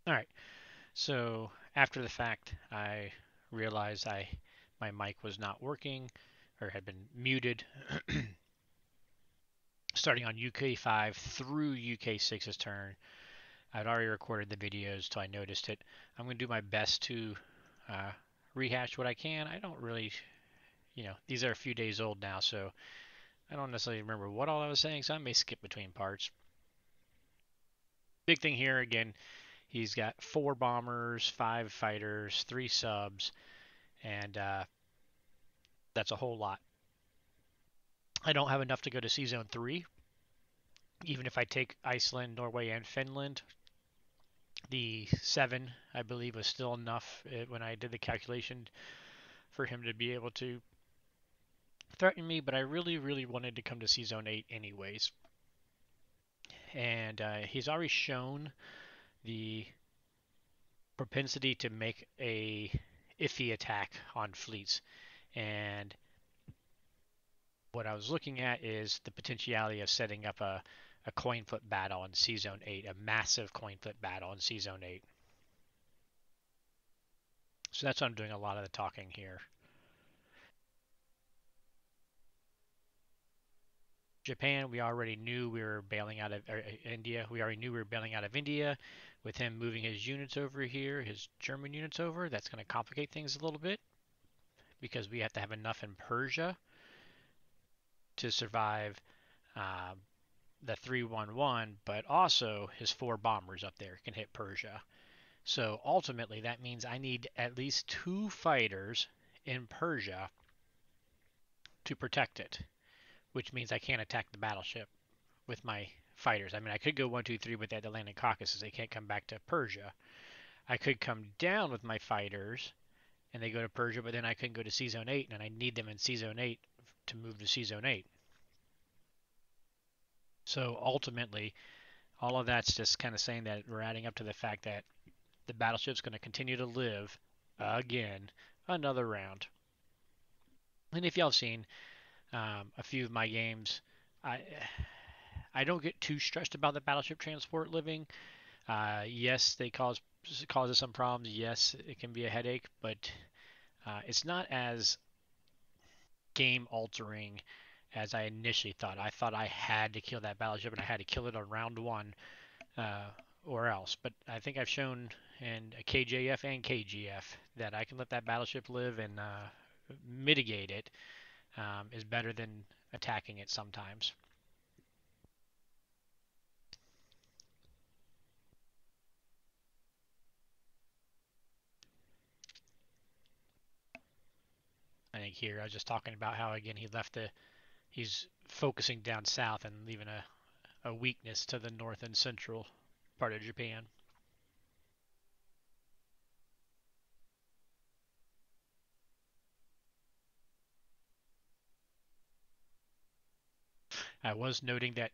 All right. So after the fact, I realized my mic was not working or had been muted starting on UK5 through UK6's turn. I'd already recorded the videos, so I noticed it. I'm going to do my best to uh, rehash what I can. I don't really, these are a few days old now, so I don't necessarily remember what all I was saying, so I may skip between parts. Big thing here again, he's got 4 bombers, 5 fighters, 3 subs, and that's a whole lot. I don't have enough to go to C Zone 3. Even if I take Iceland, Norway, and Finland, the 7, I believe, was still enough when I did the calculation for him to be able to threaten me, but I really, really wanted to come to C Zone 8 anyways. And he's already shown the propensity to make a iffy attack on fleets. And what I was looking at is the potentiality of setting up a coin flip battle in C Zone 8, a massive coin flip battle in C Zone 8. So that's why I'm doing a lot of the talking here. Japan, we already knew we were bailing out of India. We already knew we were bailing out of India. With him moving his units over here, his German units over, that's going to complicate things a little bit because we have to have enough in Persia to survive um, the 311, but also his 4 bombers up there can hit Persia. So ultimately, that means I need at least 2 fighters in Persia to protect it, which means I can't attack the battleship with my fighters. I mean, I could go 1, 2, 3, but they had to land in Caucasus. They can't come back to Persia. I could come down with my fighters and they go to Persia, but then I couldn't go to C Zone 8, and I need them in C Zone 8 to move to C Zone 8. So ultimately, all of that's just kind of saying that we're adding up to the fact that the battleship's going to continue to live again another round. And if y'all have seen a few of my games, I I don't get too stressed about the battleship transport living. Yes, they causes some problems. Yes, it can be a headache, but it's not as game altering as I initially thought. I thought I had to kill that battleship and I had to kill it on round 1 uh, or else. But I think I've shown in KJF and KGF that I can let that battleship live and mitigate it is better than attacking it sometimes. I think here I was just talking about how again he's focusing down south and leaving a weakness to the north and central part of Japan. I was noting that,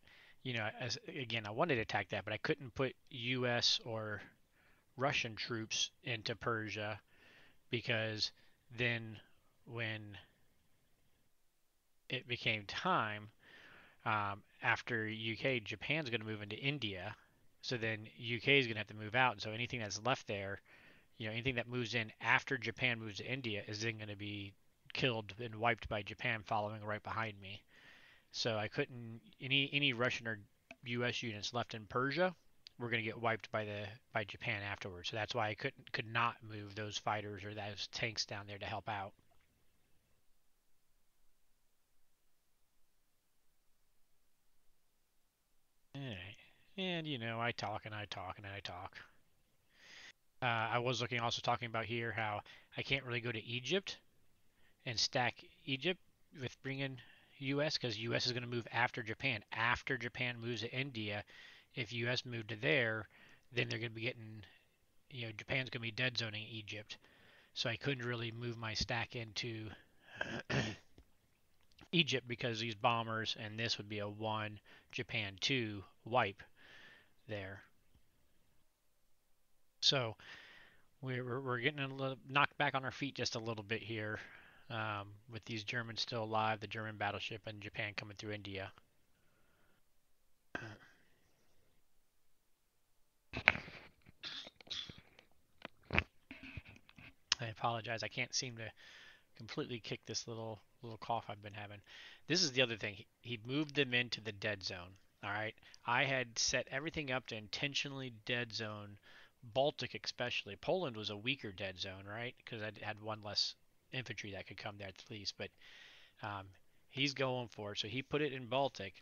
as again, I wanted to attack that, but I couldn't put U.S. or Russian troops into Persia because then when it became time after UK, Japan's going to move into India, so then UK is going to have to move out, and so anything that's left there, anything that moves in after Japan moves to India is then going to be killed and wiped by Japan following right behind me. So I couldn't any Russian or U.S. units left in Persia were going to get wiped by Japan afterwards. So that's why I could not move those fighters or those tanks down there to help out. Alright. And I talk and I talk and I talk. I was looking also talking about here how I can't really go to Egypt and stack Egypt with bringing U.S. because U.S. is going to move after Japan. After Japan moves to India, if U.S. moved to there, then they're going to be getting, Japan's going to be dead zoning Egypt. So I couldn't really move my stack into Egypt because these bombers and this would be a 1 Japan 2 wipe there. So we're getting a little knocked back on our feet just a little bit here with these Germans still alive, the German battleship, and Japan coming through India. apologize. I can't seem to completely kick this little cough I've been having. This is the other thing. He moved them into the dead zone. All right. I had set everything up to intentionally dead zone Baltic especially. Poland was a weaker dead zone, right? Because I had one less infantry that could come there at least. But um, he's going for it. So he put it in Baltic,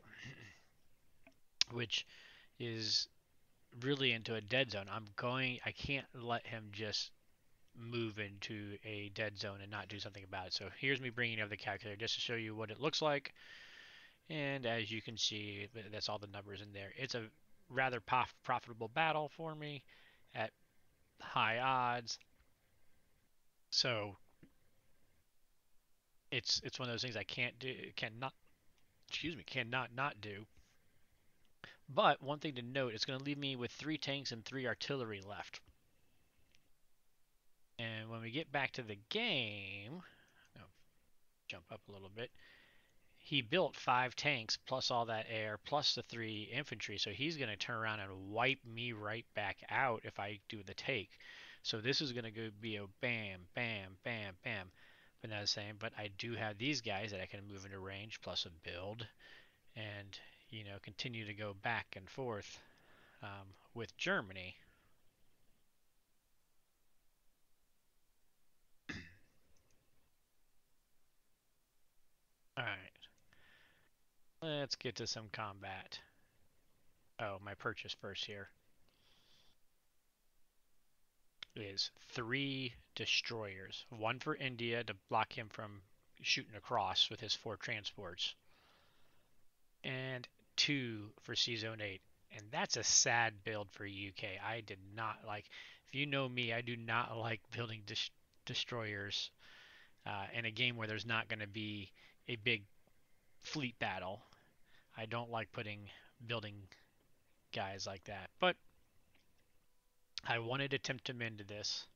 which is really into a dead zone. I can't let him just move into a dead zone and not do something about it. So here's me bringing up the calculator just to show you what it looks like. And as you can see, that's all the numbers in there. It's a rather profitable battle for me at high odds. So it's one of those things I can't do, cannot, excuse me, cannot not do. But one thing to note, it's going to leave me with 3 tanks and 3 artillery left. And when we get back to the game, I'll jump up a little bit. He built 5 tanks plus all that air plus the 3 infantry, so he's going to turn around and wipe me right back out if I do the take. So this is going to be a bam, bam, bam, bam. But not the same. But I do have these guys that I can move into range plus a build, and continue to go back and forth with Germany. All right, let's get to some combat. Oh, my purchase first here is 3 destroyers. 1 for India to block him from shooting across with his 4 transports. And 2 for C-Zone 8. And that's a sad build for UK. I did not like, if you know me, I do not like building destroyers in a game where there's not going to be a big fleet battle. I don't like building guys like that. But I wanted to tempt him into this.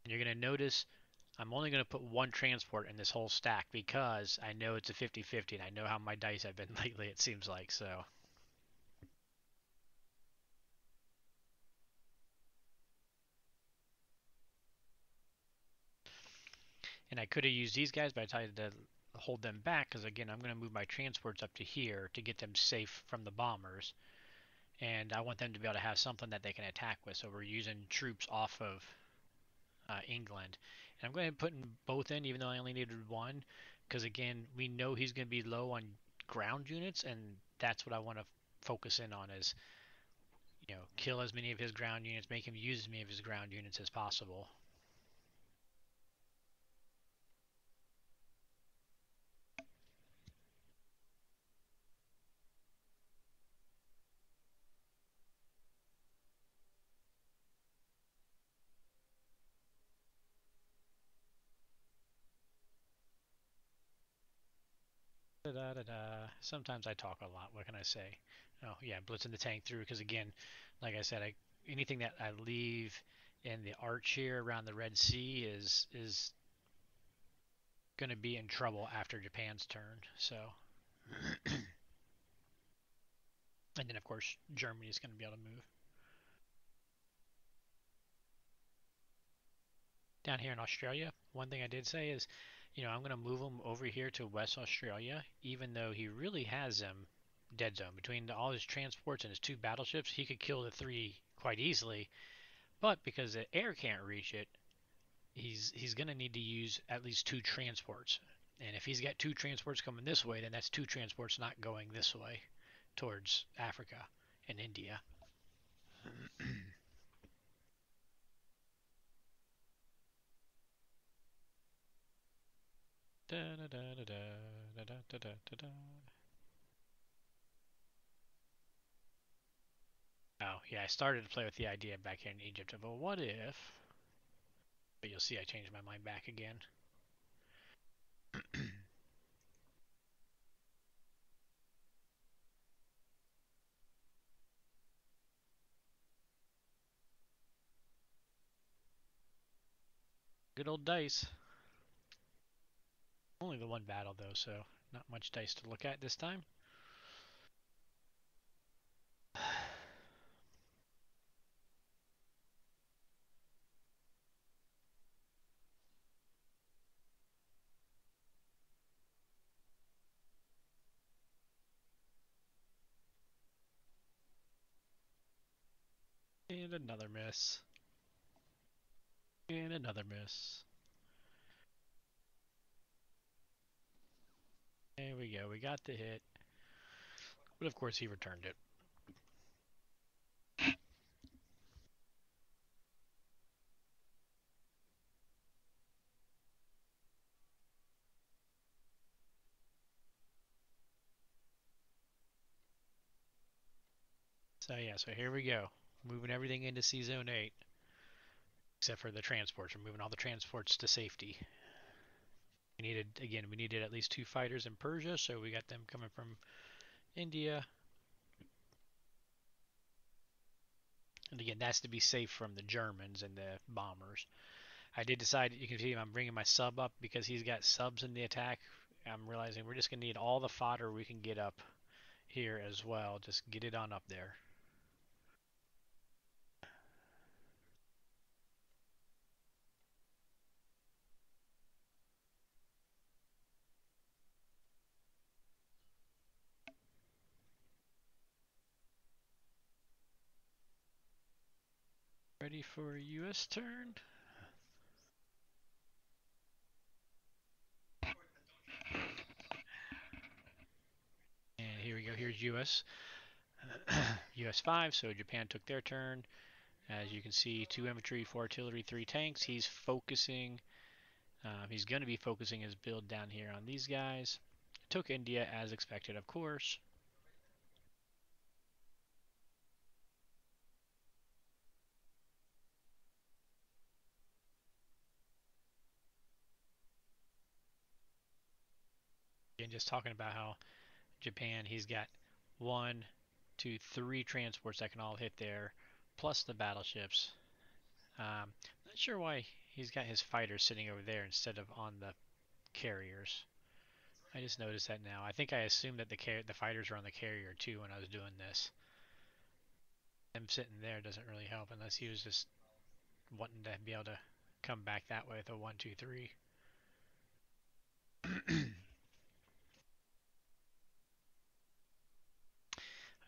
And you're going to notice I'm only going to put 1 transport in this whole stack because I know it's a 50-50 and I know how my dice have been lately, it seems like. So and I could have used these guys, but I decided to hold them back because, again, I'm going to move my transports up to here to get them safe from the bombers. And I want them to be able to have something that they can attack with. So we're using troops off of England. And I'm going to put both in, even though I only needed 1. Because, again, we know he's going to be low on ground units, and that's what I want to focus in on is, kill as many of his ground units, make him use as many of his ground units as possible. Da, da, da, da. Sometimes I talk a lot. What can I say? Oh yeah, blitzing the tank through because, again, like I said, anything that I leave in the arch here around the Red Sea is going to be in trouble after Japan's turn. So, and then of course Germany is going to be able to move down here in Australia. One thing I did say is, I'm going to move him over here to West Australia, even though he really has them dead zone between all his transports and his 2 battleships. He could kill the 3 quite easily, but because the air can't reach it, he's going to need to use at least 2 transports. And if he's got 2 transports coming this way, then that's 2 transports not going this way towards Africa and India. Da, da, da, da, da, da, da, da, da. Oh, yeah, I started to play with the idea back here in Egypt of, well, what if... But you'll see I changed my mind back again. Good old dice. Only the 1 battle, though, so not much dice to look at this time. And another miss. And another miss. There we go. We got the hit. But of course he returned it. So yeah, so here we go. Moving everything into C Zone 8. Except for the transports. We're moving all the transports to safety. We needed at least 2 fighters in Persia, so we got them coming from India. And again, that's to be safe from the Germans and the bombers. I did decide, you can see I'm bringing my sub up because he's got subs in the attack. I'm realizing we're just going to need all the fodder we can get up here as well. Just get it on up there. Ready for a US turn? And here we go. Here's US. US 5, so Japan took their turn. As you can see, 2 infantry, 4 artillery, 3 tanks. He's focusing. He's going to be focusing his build down here on these guys. Took India as expected, of course. And just talking about how Japan, he's got 1, 2, 3 transports that can all hit there, plus the battleships. Not sure why he's got his fighters sitting over there instead of on the carriers. I just noticed that now. I think I assumed that the fighters were on the carrier too when I was doing this. Them sitting there doesn't really help unless he was just wanting to be able to come back that way with a 1, 2, 3.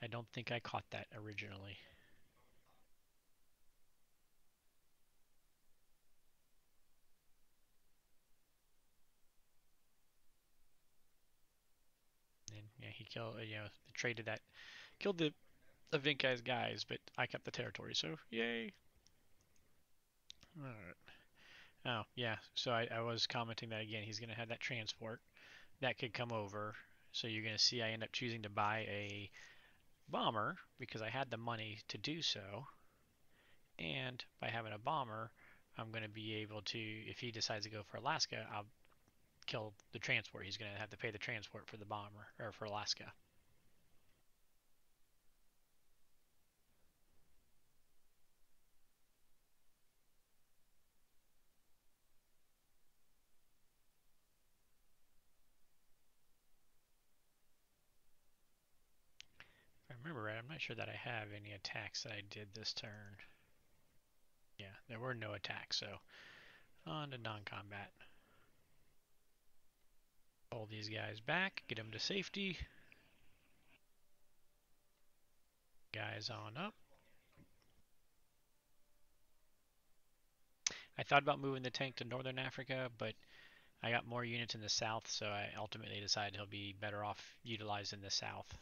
I don't think I caught that originally. And yeah, he killed, traded that, killed the Vinkai's guys, but I kept the territory, so yay. Alright. Oh, yeah, so I was commenting that again, he's going to have that transport that could come over. So you're going to see I end up choosing to buy a bomber because I had the money to do so. And by having a bomber, I'm going to be able to, if he decides to go for Alaska, I'll kill the transport. He's going to have to pay the transport for the bomber, or for Alaska. If I remember right, I'm not sure that I have any attacks that I did this turn. Yeah, there were no attacks, so on to non-combat. Pull these guys back, get them to safety. Guys on up. I thought about moving the tank to Northern Africa, but I got more units in the south, so I ultimately decided he'll be better off utilized in the south.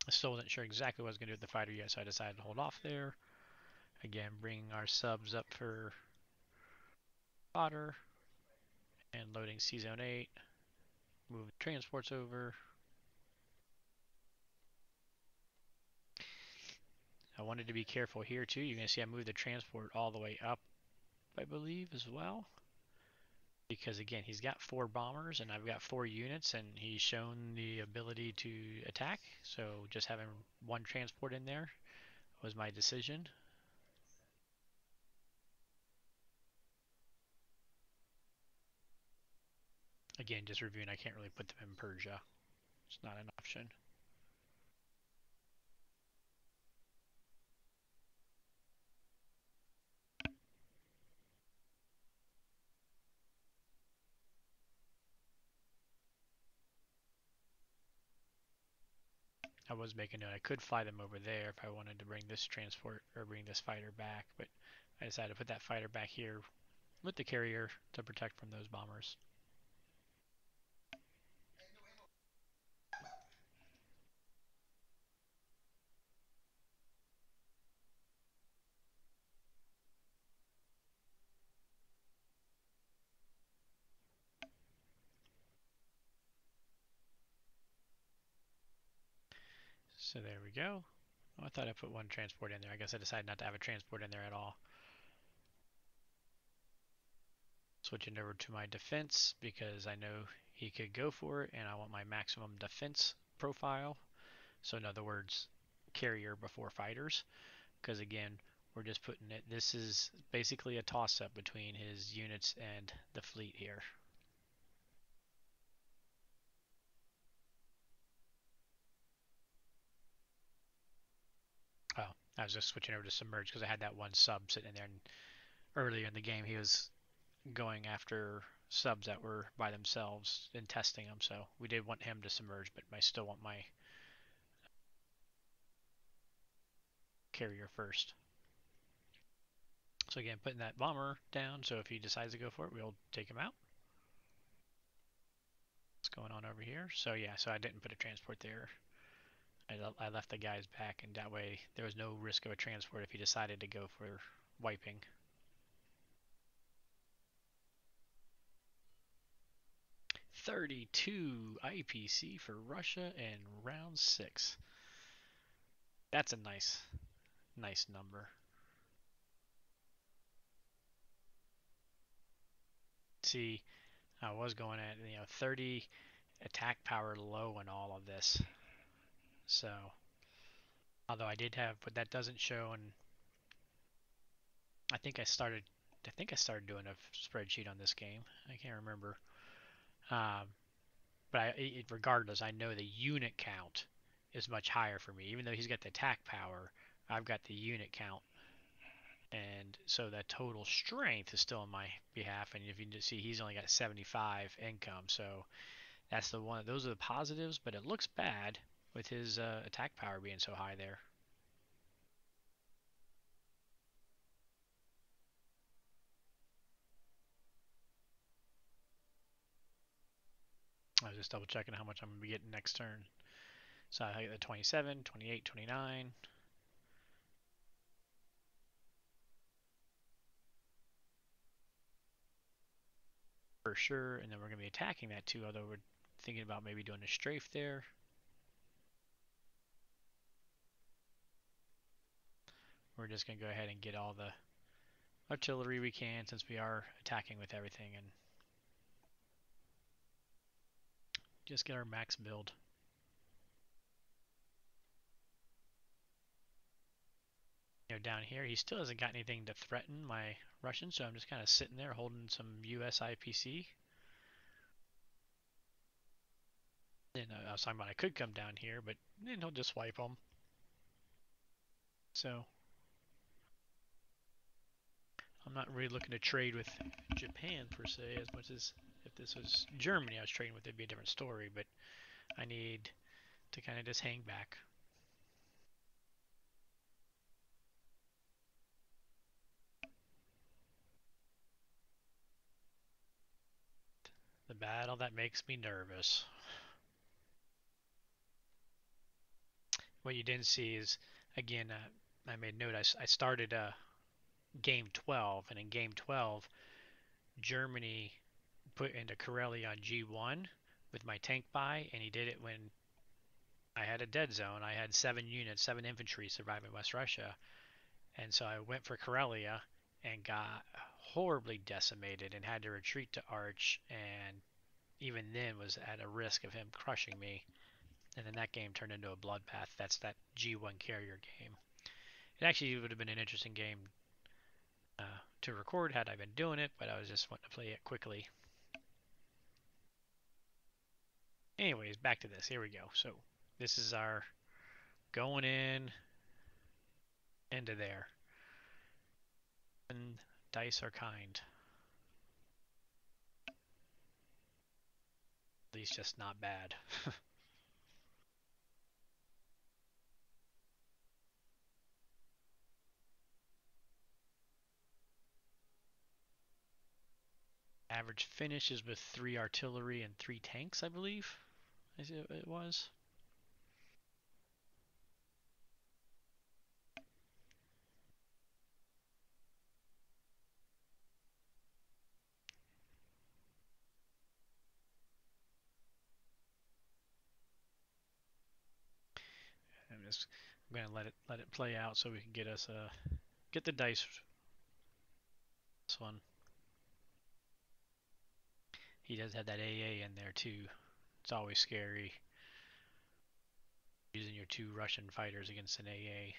I still wasn't sure exactly what I was going to do with the fighter yet, so I decided to hold off there. Again, bringing our subs up for fodder and loading C Zone 8. Move transports over. I wanted to be careful here too. You're going to see I moved the transport all the way up, I believe, as well. Because again, he's got 4 bombers and I've got 4 units, and he's shown the ability to attack. So just having 1 transport in there was my decision. Again, just reviewing, I can't really put them in Persia. It's not an option. I was making note I could fly them over there if I wanted to bring this transport or bring this fighter back, but I decided to put that fighter back here with the carrier to protect from those bombers. So there we go. Oh, I thought I put one transport in there. I guess I decided not to have a transport in there at all. Switching over to my defense because I know he could go for it and I want my maximum defense profile. So in other words, carrier before fighters. Because again, we're just putting it, this is basically a toss-up between his units and the fleet here. Oh, I was just switching over to submerge because I had that one sub sitting in there, and earlier in the game he was going after subs that were by themselves and testing them, so we did want him to submerge, but I still want my carrier first. So again, putting that bomber down, so if he decides to go for it, we'll take him out. What's going on over here? So yeah, so I didn't put a transport there. I left the guys back, and that way there was no risk of a transport if he decided to go for wiping. 32 IPC for Russia in round 6. That's a nice number. See, I was going at 30 attack power low in all of this. So, although I did have, but that doesn't show. And I think I started doing a spreadsheet on this game. I can't remember. Um, but regardless, I know the unit count is much higher for me. Even though he's got the attack power, I've got the unit count, and so that total strength is still in my behalf. And if you can see, he's only got 75 income, so that's the one. Those are the positives, but it looks bad with his attack power being so high there. I was just double checking how much I'm going to be getting next turn. So I get the 27, 28, 29. For sure, and then we're going to be attacking that too, although we're thinking about maybe doing a strafe there. We're just going to go ahead and get all the artillery we can since we are attacking with everything and just get our max build. Down here, he still hasn't got anything to threaten my Russians, so I'm just kind of sitting there holding some US IPC. And I was talking about I could come down here, but then he'll just wipe them. So I'm not really looking to trade with Japan per se as much as if this was Germany I was trading with, it'd be a different story, but I need to kind of just hang back. The battle that makes me nervous. What you didn't see is, again, I made note, I started game 12, and in game 12, Germany put into Karelia on G1 with my tank buy, and he did it when I had a dead zone. I had 7 units, 7 infantry surviving West Russia, and so I went for Karelia and got horribly decimated and had to retreat to Arch, and even then was at a risk of him crushing me. And then that game turned into a bloodbath. That's that G1 carrier game. It actually would have been an interesting game to record had I been doing it, but I was just wanting to play it quickly. Anyways, back to this. Here we go. So this is our going in into there. And dice are kind. At least just not bad. Average finish is with 3 artillery and 3 tanks, I believe. It was. I'm gonna let it play out so we can get us get the dice. This one. He does have that AA in there too. It's always scary using your 2 Russian fighters against an AA.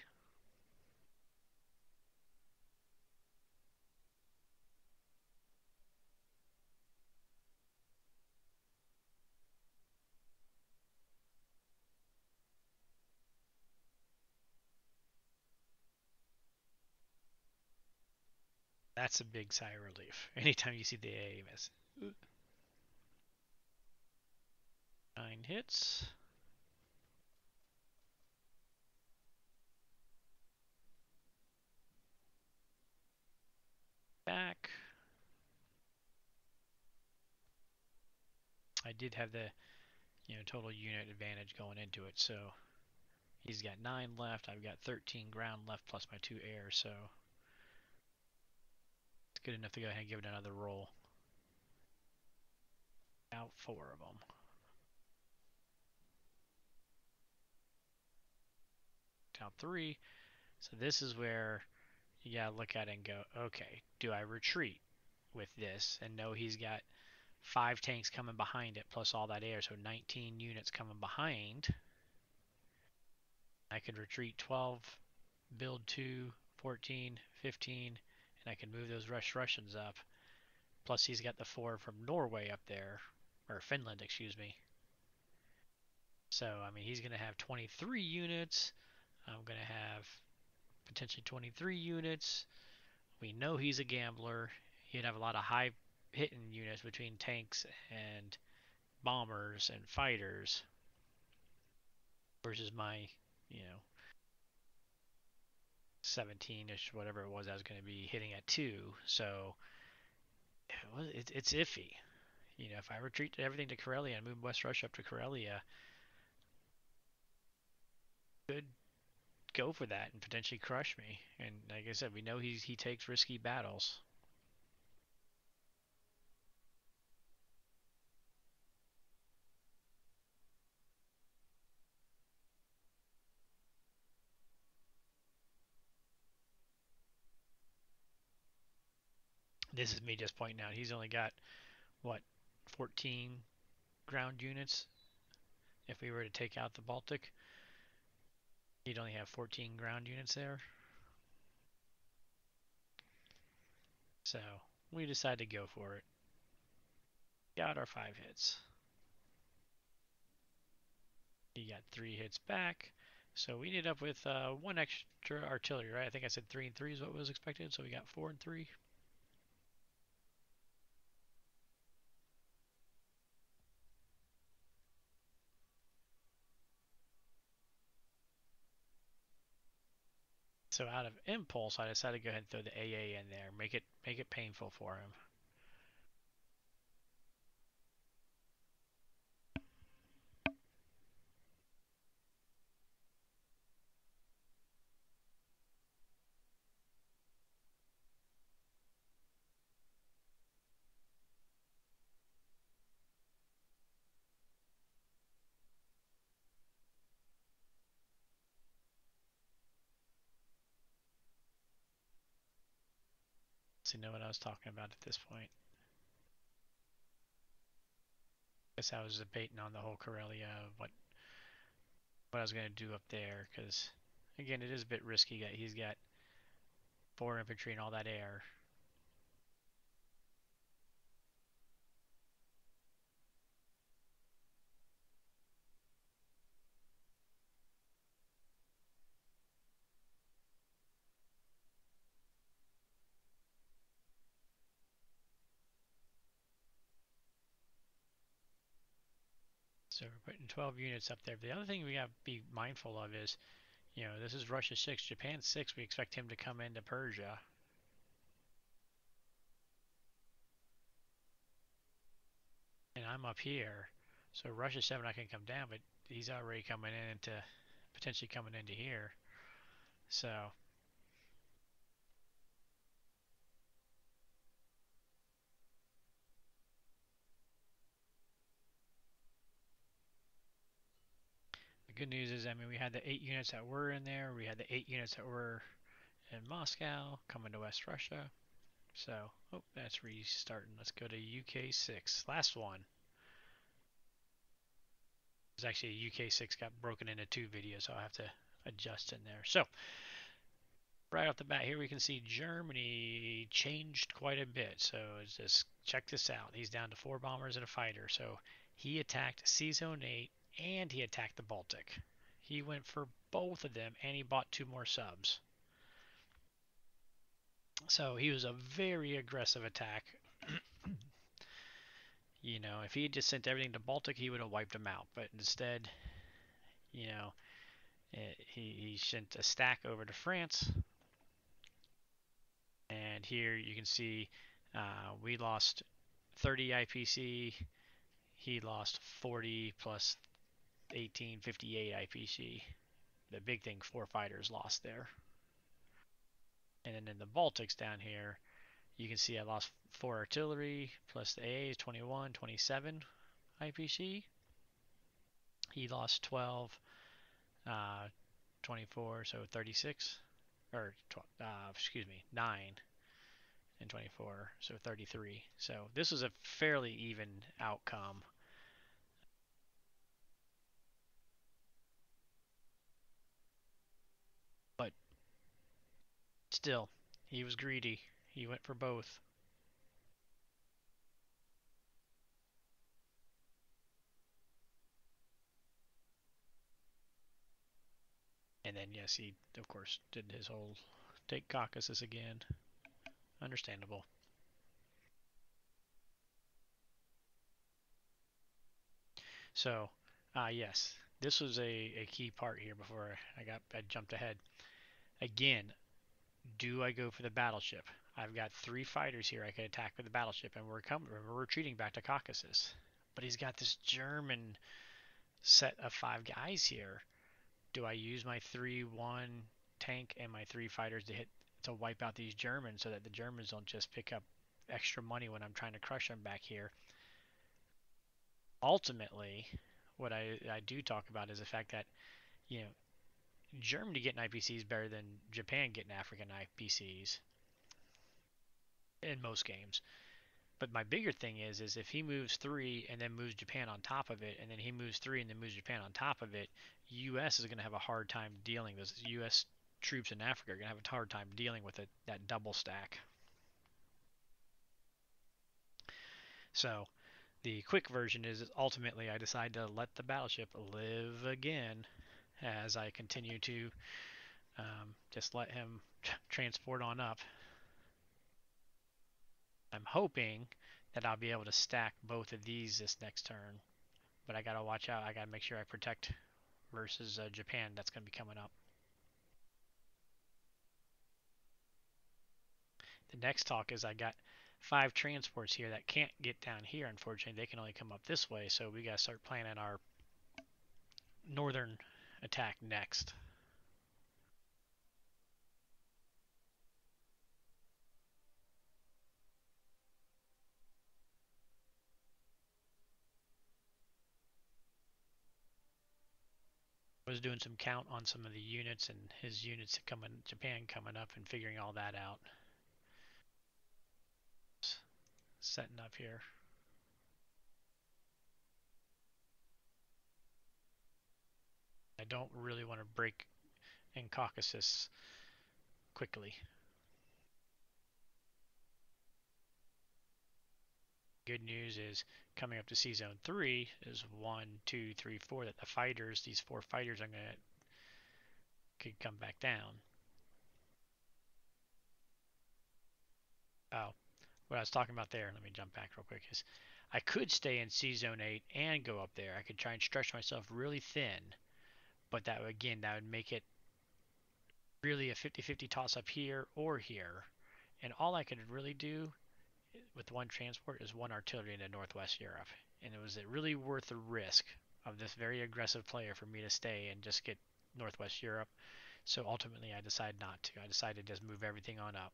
That's a big sigh of relief. Anytime you see the AA miss. 9 hits. Back. I did have the total unit advantage going into it, so he's got 9 left. I've got 13 ground left plus my 2 air, so it's good enough to go ahead and give it another roll. Out 4 of them. Out 3. So this is where you gotta look at it and go, okay, do I retreat with this and know he's got 5 tanks coming behind it plus all that air, so 19 units coming behind. I could retreat 12, build 2, 14, 15, and I can move those Russians up. Plus he's got the 4 from Norway up there, or Finland, excuse me. So, I mean, he's going to have 23 units. I'm going to have potentially 23 units. We know he's a gambler. He'd have a lot of high hitting units between tanks and bombers and fighters versus my, 17-ish, whatever it was I was going to be hitting at 2. So it's iffy. If I retreat everything to Karelia and move West Russia up to Karelia, could go for that and potentially crush me. And like I said, we know he takes risky battles. This is me just pointing out he's only got what 14 ground units. If we were to take out the Baltic, he'd only have 14 ground units there. So we decided to go for it. Got our 5 hits. He got 3 hits back. So we ended up with 1 extra artillery, right? I think I said 3 and 3 is what was expected, so we got 4 and 3. So out of impulse, I decided to go ahead and throw the AA in there, make it painful for him. So you know what I was talking about at this point. I guess I was debating on the whole Karelia, what I was going to do up there, because again, it is a bit risky. He's got 4 infantry and all that air. So we're putting 12 units up there. The other thing we got to be mindful of is, this is Russia 6, Japan 6. We expect him to come into Persia. I'm up here. So Russia 7 I can come down, but he's already coming in into potentially coming into here. So the good news is, I mean, we had the 8 units that were in there. We had the 8 units that were in Moscow coming to West Russia. So, oh, that's restarting. Let's go to UK6. Last one. There's actually a UK6 got broken into 2 videos, so I'll have to adjust in there. So, right off the bat here we can see Germany changed quite a bit. So just check this out. He's down to 4 bombers and a fighter. So he attacked Sea Zone 8 and he attacked the Baltic. He went for both of them and he bought 2 more subs. So he was a very aggressive attack. You know, if he had just sent everything to Baltic, he would have wiped them out. But instead, you know, he sent a stack over to France. And here you can see we lost 30 IPC. He lost 40 plus 18, 58 IPC. The big thing, 4 fighters lost there. And then in the Baltics down here, you can see I lost 4 artillery plus the AA is 21, 27 IPC. He lost 12, 24, so 36, or excuse me, 9 and 24, so 33. So this was a fairly even outcome. But still, he was greedy. He went for both. And then, yes, he, of course, did his whole take Caucasus again. Understandable. So, yes, this was a key part here before I jumped ahead. Again, do I go for the battleship? I've got 3 fighters here I could attack with the battleship, and we're retreating back to Caucasus. But he's got this German set of 5 guys here. Do I use my 3-1 tank and my 3 fighters to wipe out these Germans so that the Germans don't just pick up extra money when I'm trying to crush them back here? Ultimately, what I do talk about is the fact that, you know, Germany getting IPCs is better than Japan getting African IPCs in most games. But my bigger thing is if he moves 3 and then moves Japan on top of it, and then he moves 3 and then moves Japan on top of it, U.S. is going to have a hard time dealing. Those U.S. troops in Africa are going to have a hard time dealing with that double stack. So the quick version is ultimately I decide to let the battleship live again as I continue to just let him transport on up. I'm hoping that I'll be able to stack both of these this next turn, but I gotta watch out. I gotta make sure I protect versus Japan. That's gonna be coming up. The next talk is I got 5 transports here that can't get down here. Unfortunately, they can only come up this way, so we gotta start planning our northern attack next. I was doing some count on some of the units and his units coming, Japan coming up, and figuring all that out. Setting up here. I don't really want to break in Caucasus quickly. Good news is coming up to Sea Zone 3 is 1, 2, 3, 4 that the fighters, these 4 fighters are gonna could come back down. Oh, what I was talking about there, let me jump back real quick, is I could stay in Sea Zone 8 and go up there. I could try and stretch myself really thin, but that would, again, that would make it really a 50-50 toss up here or here. And all I could really do with 1 transport is 1 artillery into Northwest Europe. and was it really worth the risk of this very aggressive player for me to stay and just get Northwest Europe? So ultimately, I decided not to. I decided to just move everything on up.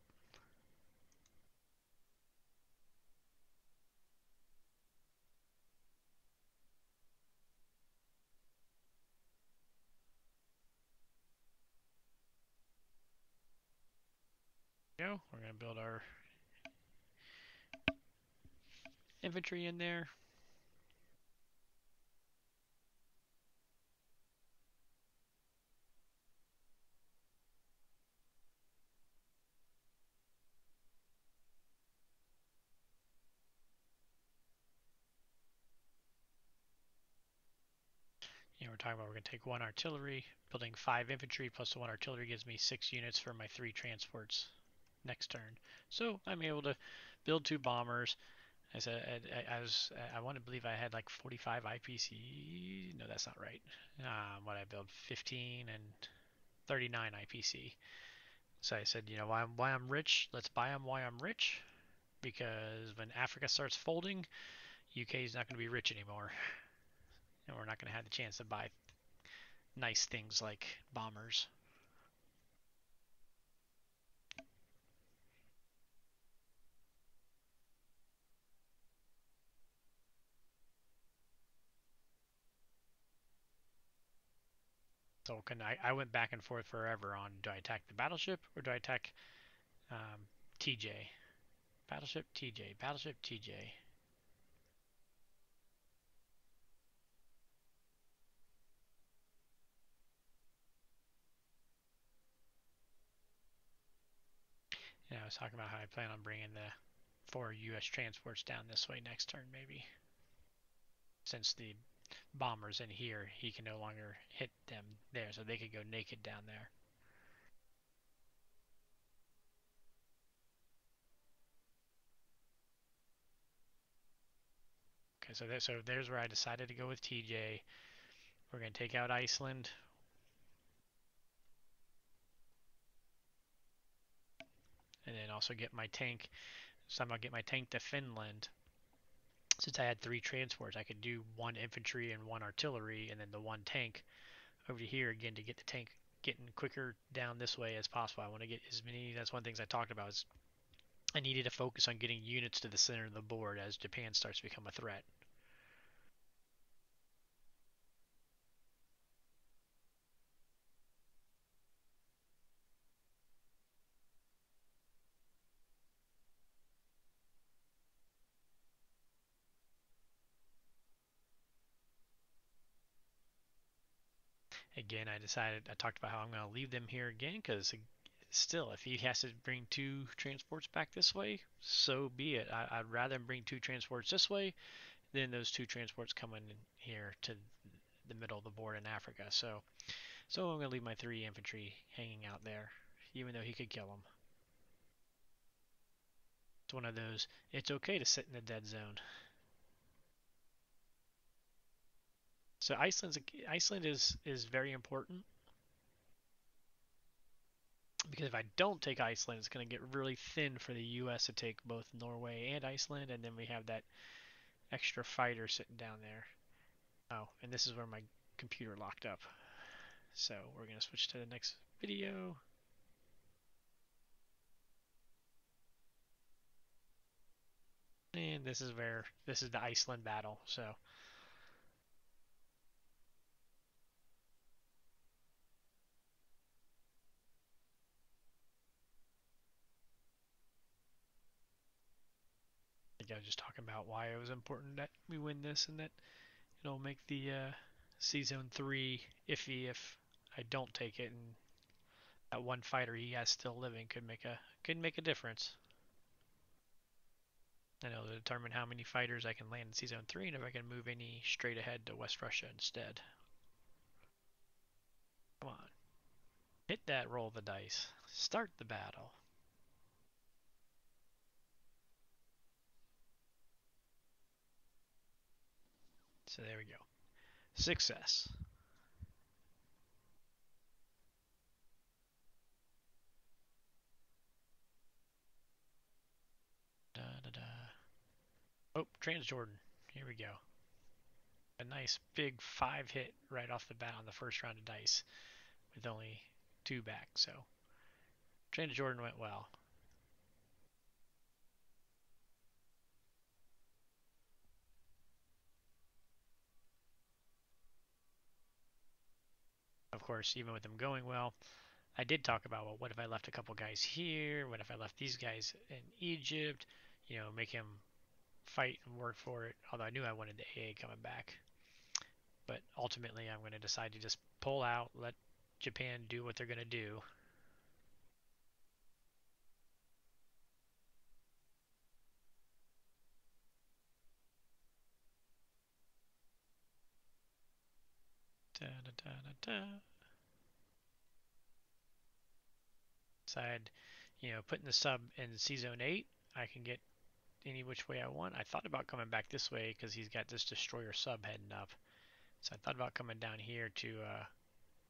Go. We're gonna build our infantry in there. We're talking about we're going to take one artillery, building 5 infantry plus the one artillery gives me 6 units for my 3 transports next turn. So I'm able to build 2 bombers. I said I want to believe I had like 45 IPC. No, that's not right. What I build 15 and 39 IPC. So I said, why I'm rich? Let's buy them while I'm rich, because when Africa starts folding, UK is not going to be rich anymore, and we're not going to have the chance to buy nice things like bombers. So I went back and forth forever on, do I attack the battleship or do I attack TJ? Battleship TJ, battleship TJ. I was talking about how I plan on bringing the 4 U.S. transports down this way next turn, maybe. Since the bombers in here, he can no longer hit them there, so they could go naked down there. Okay, so there's where I decided to go with TJ. We're going to take out Iceland. And then also get my tank. Somehow get my tank to Finland. Since I had 3 transports, I could do 1 infantry and 1 artillery, and then the 1 tank over here again to get the tank getting quicker down this way as possible. I want to get as many. That's one of the things I talked about. Is I needed to focus on getting units to the center of the board as Japan starts to become a threat. Again, I talked about how I'm going to leave them here again because still, if he has to bring 2 transports back this way, so be it. I'd rather bring 2 transports this way than those 2 transports coming in here to the middle of the board in Africa. So I'm going to leave my 3 infantry hanging out there, even though he could kill them. It's one of those, it's okay to sit in the dead zone. So Iceland is very important, because if I don't take Iceland, it's going to get really thin for the U.S. to take both Norway and Iceland, and then we have that extra fighter sitting down there. Oh, and this is where my computer locked up. So we're going to switch to the next video. And this is the Iceland battle. So I think I was just talking about why it was important that we win this, and that it'll make the season 3 iffy if I don't take it, and that one fighter he has still living could make a difference. And it'll determine how many fighters I can land in season 3 and if I can move any straight ahead to West Russia instead. Come on. Hit that roll of the dice. Start the battle. So there we go. Success. Da, da, da. Oh, Transjordan. Here we go. A nice big 5 hit right off the bat on the first round of dice with only 2 back. So Train to Jordan went well. Of course, even with them going well, I did talk about, well, what if I left a couple guys here? What if I left these guys in Egypt? You know, make him fight and work for it. Although I knew I wanted the AA coming back. But ultimately, I'm going to decide to just pull out, let Japan do what they're going to do. Da, da, da, da, da. Decide, putting the sub in C Zone 8, I can get any which way I want. I thought about coming back this way because he's got this destroyer sub heading up. So I thought about coming down here to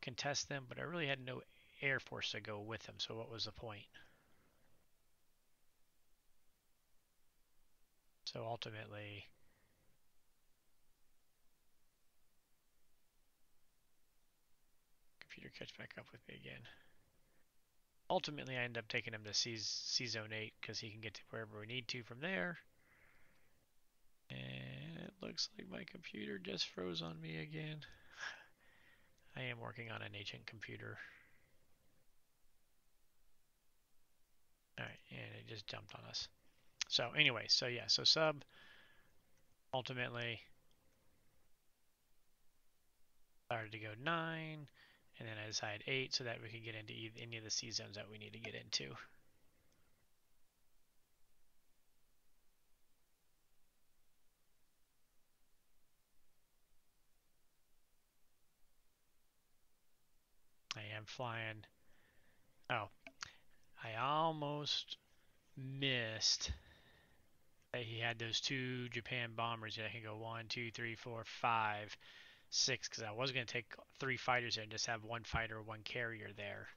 contest them, but I really had no air force to go with them. So what was the point? So ultimately, computer catch back up with me again. Ultimately, I end up taking him to C Zone 8 because he can get to wherever we need to from there. And it looks like my computer just froze on me again. I am working on an ancient computer. Alright, and it just jumped on us. So anyway, so yeah, so sub ultimately started to go 9, and then I decided 8 so that we could get into any of the C zones that we need to get into. I am flying. Oh, I almost missed that he had those 2 Japan bombers. I can go 1, 2, 3, 4, 5, 6 because I was going to take 3 fighters there and just have 1 fighter, 1 carrier there.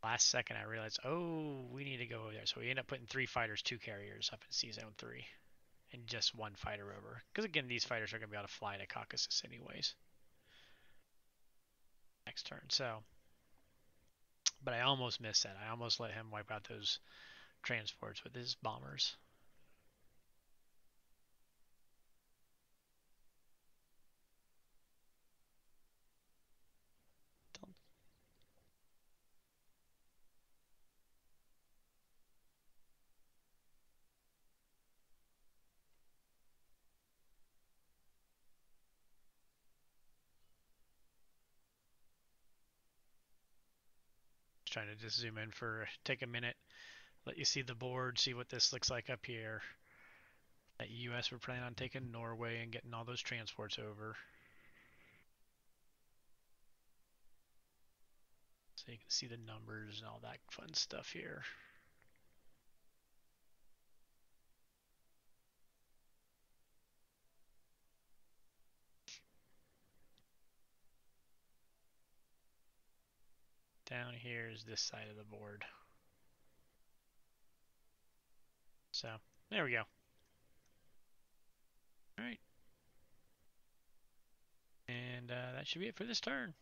Last second, I realized, oh, we need to go over there. So we end up putting 3 fighters, 2 carriers up in C Zone 3, and just 1 fighter over. Because again, these fighters are going to be able to fly to Caucasus anyways. Next turn. So, but I almost missed that. I almost let him wipe out those transports with his bombers. Trying to just zoom in for take a minute, let you see the board, see what this looks like up here. At US, we're planning on taking Norway and getting all those transports over. So you can see the numbers and all that fun stuff here. Down here is this side of the board. So there we go. All right. And that should be it for this turn.